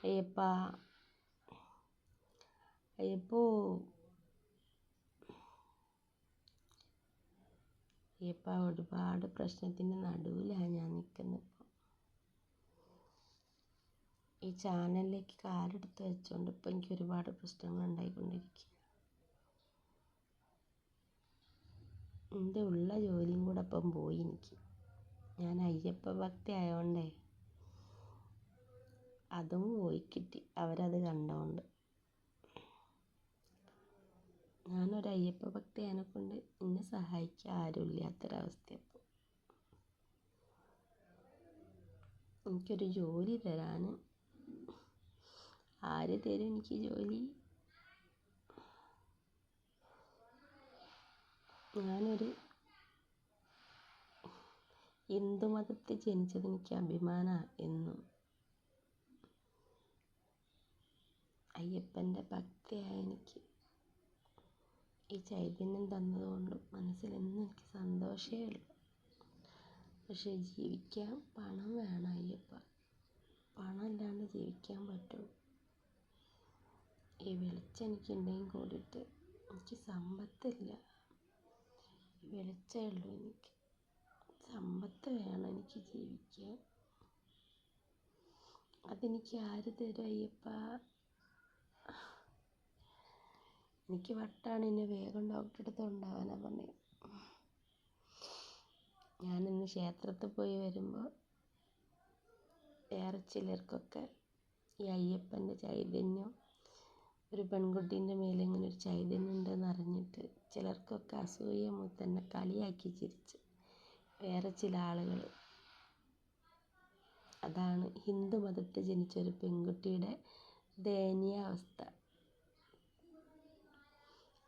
അയ്യപ്പാ അയ്യപ്പോ അയ്യപ്പാ ഒരുപാട് പ്രശ്നത്തിൻ്റെ നടുവിലാണ് ഞാൻ നിൽക്കുന്നത്. ഈ ചാനലിലേക്ക് കാലെടുത്ത് വെച്ചുകൊണ്ട് ഇപ്പം എനിക്ക് ഒരുപാട് പ്രശ്നങ്ങൾ ഉണ്ടായിക്കൊണ്ടിരിക്കുക. എൻ്റെ ഉള്ള ജോലിയും കൂടെ അപ്പം പോയി എനിക്ക്. ഞാൻ അയ്യപ്പ ഭക്തി ആയതുകൊണ്ടേ അതും പോയി കിട്ടി, അവരത് കണ്ടോണ്ട്. ഞാനൊരു അയ്യപ്പ ഭക്തി അതിനെക്കൊണ്ട് എന്നെ സഹായിക്കാൻ ആരും ഇല്ലാത്തൊരവസ്ഥയപ്പോൾ. എനിക്കൊരു ജോലി തരാൻ ആര് തരും എനിക്ക് ജോലി? ഞാനൊരു ഹിന്ദുമതത്തിൽ ജനിച്ചത് എനിക്ക് അഭിമാനമാണ് എന്നും. അയ്യപ്പൻ്റെ ഭക്തിയായ എനിക്ക് ഈ ചൈതന്യം തന്നതുകൊണ്ടും മനസ്സിലെന്നും എനിക്ക് സന്തോഷമേ ഉള്ളൂ. പക്ഷേ ജീവിക്കാൻ പണം വേണം അയ്യപ്പ. പണം ഇല്ലാണ്ട് ജീവിക്കാൻ പറ്റുമോ? ഈ വെളിച്ചം എനിക്കുണ്ടെങ്കിൽ കൂടിയിട്ട് എനിക്ക് സമ്പത്തില്ല. വെളിച്ചമേ ഉള്ളൂ എനിക്ക്. സമ്പത്ത് വേണം എനിക്ക് ജീവിക്കാൻ. അതെനിക്ക് ആര് തരും അയ്യപ്പ? എനിക്ക് വട്ടാണ്, എന്നെ വേഗം ഡോക്ടറെ അടുത്ത് കൊണ്ടുപോകാനാണ് പറഞ്ഞത്. ഞാനിന്ന് ക്ഷേത്രത്തിൽ പോയി വരുമ്പോൾ വേറെ ചിലർക്കൊക്കെ ഈ അയ്യപ്പൻ്റെ ചൈതന്യം, ഒരു പെൺകുട്ടീൻ്റെ മേലെ ഇങ്ങനെ ഒരു ചൈതന്യം ഉണ്ടെന്ന് അറിഞ്ഞിട്ട് ചിലർക്കൊക്കെ അസൂയ മൂത്ത് തന്നെ കളിയാക്കി ചിരിച്ച് വേറെ ചില ആളുകൾ. അതാണ് ഹിന്ദു മതത്തിൽ ജനിച്ചൊരു പെൺകുട്ടിയുടെ ദയനീയ അവസ്ഥ.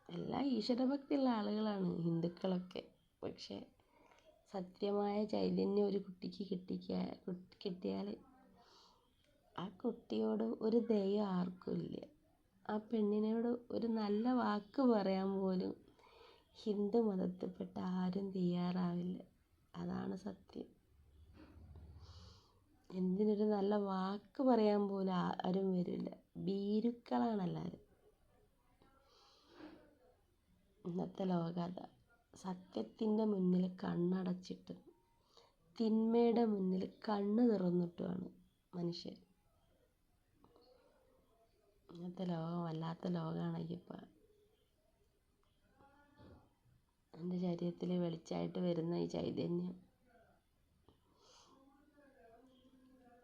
എല്ലാം ഈശ്വരഭക്തിയുള്ള ആളുകളാണ് ഹിന്ദുക്കളൊക്കെ. പക്ഷേ സത്യമായ ചൈതന്യം ഒരു കുട്ടിക്ക് കിട്ടിയാൽ ആ കുട്ടിയോട് ഒരു ദയ ആർക്കും ഇല്ല. ആ പെണ്ണിനോട് ഒരു നല്ല വാക്ക് പറയാൻ പോലും ഹിന്ദു മതത്തിൽപ്പെട്ട ആരും തയ്യാറാവില്ല. അതാണ് സത്യം. എന്തിനൊരു നല്ല വാക്ക് പറയാൻ പോലും ആരും വരില്ല. ഭീരുക്കളാണ് എല്ലാവരും. ഇന്നത്തെ ലോകത സത്യത്തിൻ്റെ മുന്നിൽ കണ്ണടച്ചിട്ടും തിന്മയുടെ മുന്നിൽ കണ്ണ് തുറന്നിട്ടുമാണ് മനുഷ്യർ. ഇന്നത്തെ ലോകം വല്ലാത്ത ലോകമാണ് അയ്യപ്പ. എൻ്റെ ശരീരത്തിൽ വെളിച്ചമായിട്ട് വരുന്ന ഈ ചൈതന്യം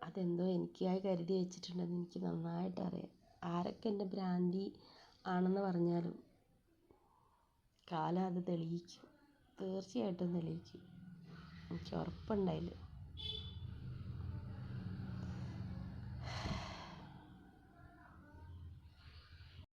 അതെന്തോ എനിക്കായി കരുതി വെച്ചിട്ടുണ്ടെന്ന് എനിക്ക് നന്നായിട്ട് അറിയാം. ആരൊക്കെ എൻ്റെ ഭ്രാന്തി ആണെന്ന് പറഞ്ഞാലും കാലം അത് തെളിയിക്കും. തീർച്ചയായിട്ടും തെളിയിക്കും. എനിക്ക് ഉറപ്പുണ്ടായില്ല.